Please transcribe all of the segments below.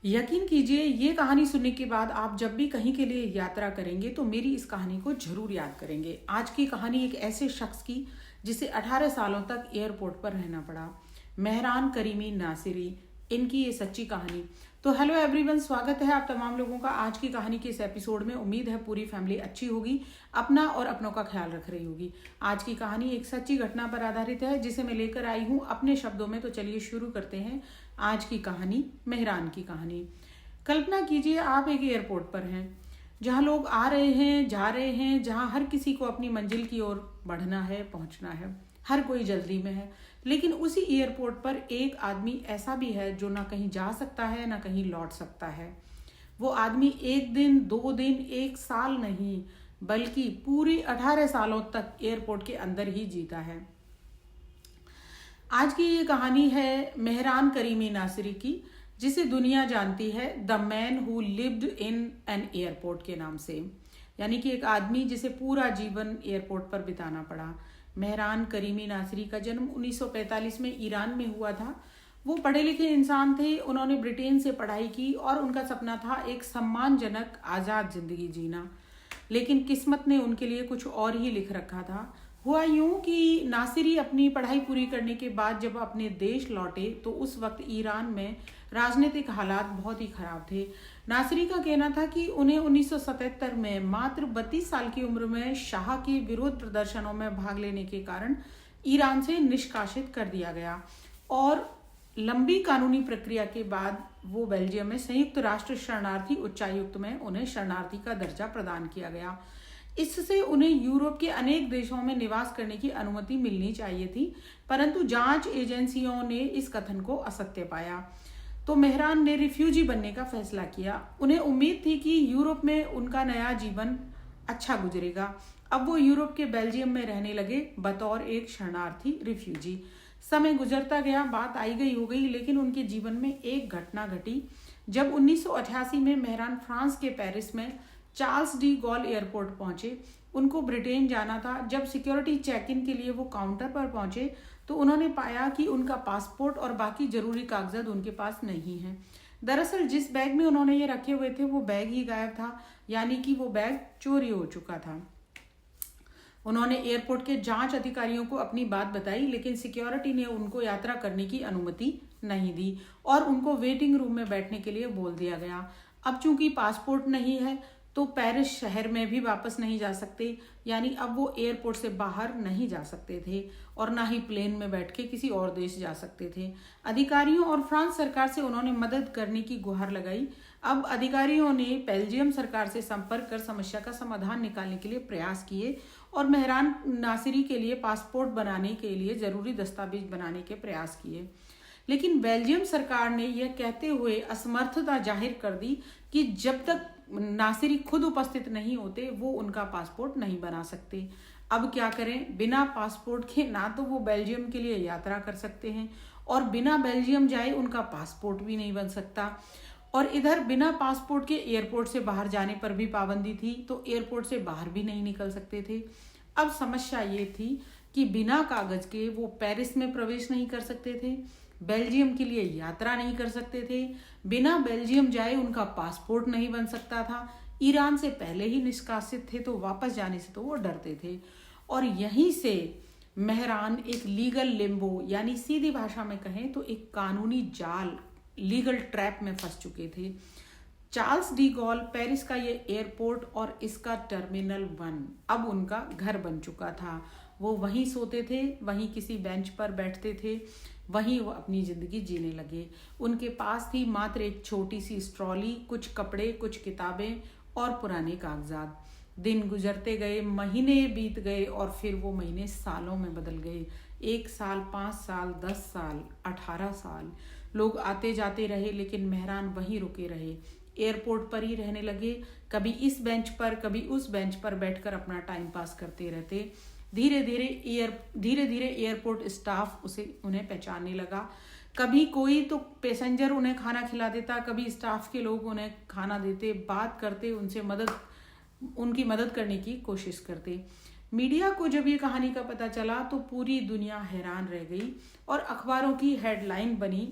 यकीन कीजिए, ये कहानी सुनने के बाद आप जब भी कहीं के लिए यात्रा करेंगे तो मेरी इस कहानी को जरूर याद करेंगे। आज की कहानी एक ऐसे शख्स की जिसे 18 सालों तक एयरपोर्ट पर रहना पड़ा। मेहरान करीमी नासिरी, इनकी ये सच्ची कहानी। तो हेलो एवरीवन, स्वागत है आप तमाम लोगों का आज की कहानी के इस एपिसोड में। उम्मीद है पूरी फैमिली अच्छी होगी, अपना और अपनों का ख्याल रख रही होगी। आज की कहानी एक सच्ची घटना पर आधारित है जिसे मैं लेकर आई हूँ अपने शब्दों में। तो चलिए शुरू करते हैं आज की कहानी, मेहरान की कहानी। कल्पना कीजिए, आप एक एयरपोर्ट पर हैं जहाँ लोग आ रहे हैं, जा रहे हैं, जहाँ हर किसी को अपनी मंजिल की ओर बढ़ना है, पहुंचना है, हर कोई जल्दी में है। लेकिन उसी एयरपोर्ट पर एक आदमी ऐसा भी है जो ना कहीं जा सकता है ना कहीं लौट सकता है। वो आदमी एक दिन, 2 दिन, एक साल नहीं बल्कि पूरी 18 सालों तक एयरपोर्ट के अंदर ही जीता है। आज की ये कहानी है मेहरान करीमी नासिरी की, जिसे दुनिया जानती है the man who lived in an airport के नाम से। यानी कि एक आदमी जिसे पूरा जीवन एयरपोर्ट पर बिताना पड़ा। मेहरान करीमी नासिरी का जन्म 1945 में ईरान में हुआ था। वो पढ़े लिखे इंसान थे। उन्होंने ब्रिटेन से पढ़ाई की और उनका सपना था एक सम्मानजनक आज़ाद जिंदगी जीना। लेकिन किस्मत ने उनके लिए कुछ और ही लिख रखा था। हुआ यूं कि नासिरी अपनी पढ़ाई पूरी करने के बाद जब अपने देश लौटे तो उस वक्त ईरान में राजनीतिक हालात बहुत ही खराब थे। नासिरी का कहना था कि उन्हें 1977 में मात्र 32 साल की उम्र में शाह के विरोध प्रदर्शनों में भाग लेने के कारण ईरान से निष्कासित कर दिया गया और लंबी कानूनी प्रक्रिया के बाद वो बेल्जियम में संयुक्त राष्ट्र शरणार्थी उच्चायुक्त में उन्हें शरणार्थी का दर्जा प्रदान किया गया। इससे उन्हें यूरोप के अनेक देशों में निवास करने की अनुमति मिलनी चाहिए थी, परंतु जांच एजेंसियों ने इस कथन को असत्य पाया। तो मेहरान ने रिफ्यूजी बनने का फैसला किया। उन्हें उम्मीद थी कि यूरोप में उनका नया जीवन अच्छा गुजरेगा। अब वो यूरोप के बेल्जियम में रहने लगे बतौर एक शरणार्थी रिफ्यूजी। समय गुजरता गया, बात आई गई हो गई, लेकिन उनके जीवन में एक घटना घटी। जब 1988 में मेहरान फ्रांस के पेरिस में चार्ल्स डी गॉल एयरपोर्ट पहुंचे। उनको ब्रिटेन जाना था। जब सिक्योरिटी चेक इन के लिए वो काउंटर पर पहुंचे तो उन्होंने पाया कि उनका पासपोर्ट और बाकी जरूरी कागजात उनके पास नहीं हैं। दरअसल जिस बैग में उन्होंने ये रखे हुए थे वो बैग ही गायब था, यानी कि वो बैग चोरी हो चुका था। उन्होंने एयरपोर्ट के जांच अधिकारियों को अपनी बात बताई, लेकिन सिक्योरिटी ने उनको यात्रा करने की अनुमति नहीं दी और उनको वेटिंग रूम में बैठने के लिए बोल दिया गया। अब चूंकि पासपोर्ट नहीं है तो पेरिस शहर में भी वापस नहीं जा सकते, यानी अब वो एयरपोर्ट से बाहर नहीं जा सकते थे और ना ही प्लेन में बैठ के किसी और देश जा सकते थे। अधिकारियों और फ्रांस सरकार से उन्होंने मदद करने की गुहार लगाई। अब अधिकारियों ने बेल्जियम सरकार से संपर्क कर समस्या का समाधान निकालने के लिए प्रयास किए और मेहरान नासिरी के लिए पासपोर्ट बनाने के लिए जरूरी दस्तावेज बनाने के प्रयास किए। लेकिन बेल्जियम सरकार ने यह कहते हुए असमर्थता जाहिर कर दी कि जब तक नासिरी खुद उपस्थित नहीं होते वो उनका पासपोर्ट नहीं बना सकते। अब क्या करें? बिना पासपोर्ट के ना तो वो बेल्जियम के लिए यात्रा कर सकते हैं और बिना बेल्जियम जाए उनका पासपोर्ट भी नहीं बन सकता। और इधर बिना पासपोर्ट के एयरपोर्ट से बाहर जाने पर भी पाबंदी थी, तो एयरपोर्ट से बाहर भी नहीं निकल सकते थे। अब समस्या ये थी कि बिना कागज के वो पेरिस में प्रवेश नहीं कर सकते थे, बेल्जियम के लिए यात्रा नहीं कर सकते थे, बिना बेल्जियम जाए उनका पासपोर्ट नहीं बन सकता था, ईरान से पहले ही निष्कासित थे तो वापस जाने से तो वो डरते थे। और यहीं से मेहरान एक लीगल लिम्बो, यानी सीधी भाषा में कहें तो एक कानूनी जाल, लीगल ट्रैप में फंस चुके थे। चार्ल्स डी गॉल पेरिस का ये एयरपोर्ट और इसका टर्मिनल 1 अब उनका घर बन चुका था। वो वहीं सोते थे, वहीं किसी बेंच पर बैठते थे, वहीं वो अपनी जिंदगी जीने लगे। उनके पास थी मात्र एक छोटी सी स्ट्रॉली, कुछ कपड़े, कुछ किताबें और पुराने कागजात। दिन गुजरते गए, महीने बीत गए और फिर वो महीने सालों में बदल गए। 1 साल, 5 साल, 10 साल, 18 साल। लोग आते जाते रहे लेकिन मेहरान वहीं रुके रहे, एयरपोर्ट पर ही रहने लगे। कभी इस बेंच पर, कभी उस बेंच पर बैठकर अपना टाइम पास करते रहते। धीरे धीरे एयरपोर्ट स्टाफ उन्हें पहचानने लगा। कभी कोई तो पैसेंजर उन्हें खाना खिला देता, कभी स्टाफ के लोग उन्हें खाना देते, बात करते, उनकी मदद करने की कोशिश करते। मीडिया को जब ये कहानी का पता चला तो पूरी दुनिया हैरान रह गई और अखबारों की हेडलाइन बनी,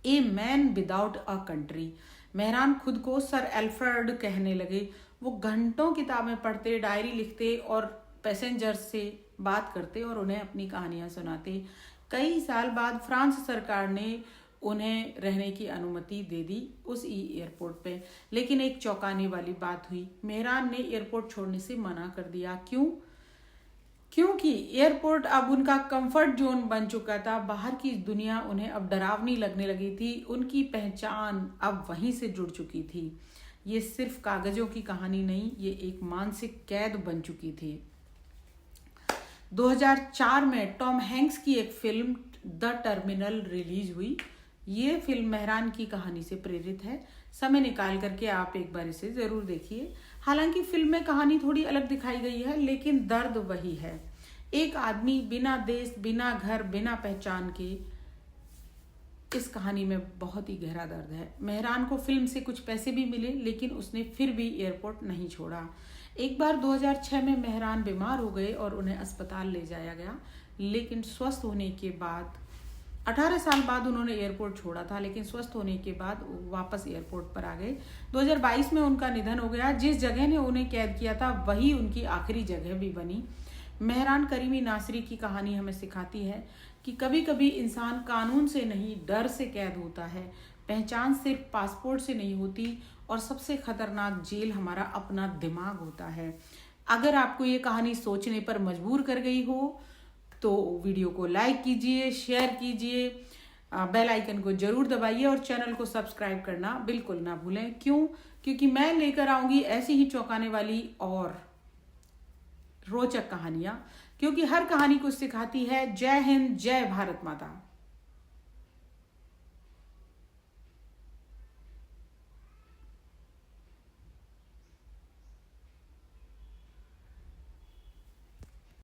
a man without a country. Mehran खुद को सर एल्फ्रेड कहने लगे। वो घंटों किताबें पढ़ते, डायरी लिखते और पैसेंजर्स से बात करते और उन्हें अपनी कहानियां सुनाते। कई साल बाद फ्रांस सरकार ने उन्हें रहने की अनुमति दे दी उस एयरपोर्ट पे। लेकिन एक चौंकाने वाली बात हुई, मेहरान ने एयरपोर्ट छोड़ने से मना कर दिया। क्यों? क्योंकि एयरपोर्ट अब उनका कंफर्ट जोन बन चुका था। बाहर की दुनिया उन्हें अब डरावनी लगने लगी थी। उनकी पहचान अब वहीं से जुड़ चुकी थी। ये सिर्फ कागजों की कहानी नहीं, ये एक मानसिक कैद बन चुकी थी। 2004 में टॉम हैंक्स की एक फिल्म द टर्मिनल रिलीज हुई। ये फिल्म मेहरान की कहानी से प्रेरित है। समय निकाल करके आप एक बार इसे जरूर देखिए। हालांकि फिल्म में कहानी थोड़ी अलग दिखाई गई है, लेकिन दर्द वही है। एक आदमी बिना देश, बिना घर, बिना पहचान के। इस कहानी में बहुत ही गहरा दर्द है। मेहरान को फिल्म से कुछ पैसे भी मिले, लेकिन उसने फिर भी एयरपोर्ट नहीं छोड़ा। एक बार 2006 में मेहरान बीमार हो गए और उन्हें अस्पताल ले जाया गया। लेकिन स्वस्थ होने के बाद 18 साल बाद उन्होंने एयरपोर्ट छोड़ा था, लेकिन स्वस्थ होने के बाद वापस एयरपोर्ट पर आ गए। 2022 में उनका निधन हो गया। जिस जगह ने उन्हें कैद किया था वही उनकी आखिरी जगह भी बनी। मेहरान करीमी नासरी की कहानी हमें सिखाती है कि कभी कभी इंसान कानून से नहीं, डर से कैद होता है। पहचान सिर्फ पासपोर्ट से नहीं होती, और सबसे खतरनाक जेल हमारा अपना दिमाग होता है। अगर आपको ये कहानी सोचने पर मजबूर कर गई हो तो वीडियो को लाइक कीजिए, शेयर कीजिए, बेल आइकन को जरूर दबाइए और चैनल को सब्सक्राइब करना बिल्कुल ना भूलें। क्यों? क्योंकि मैं लेकर आऊंगी ऐसी ही चौंकाने वाली और रोचक कहानियां, क्योंकि हर कहानी कुछ सिखाती है। जय हिंद, जय भारत माता।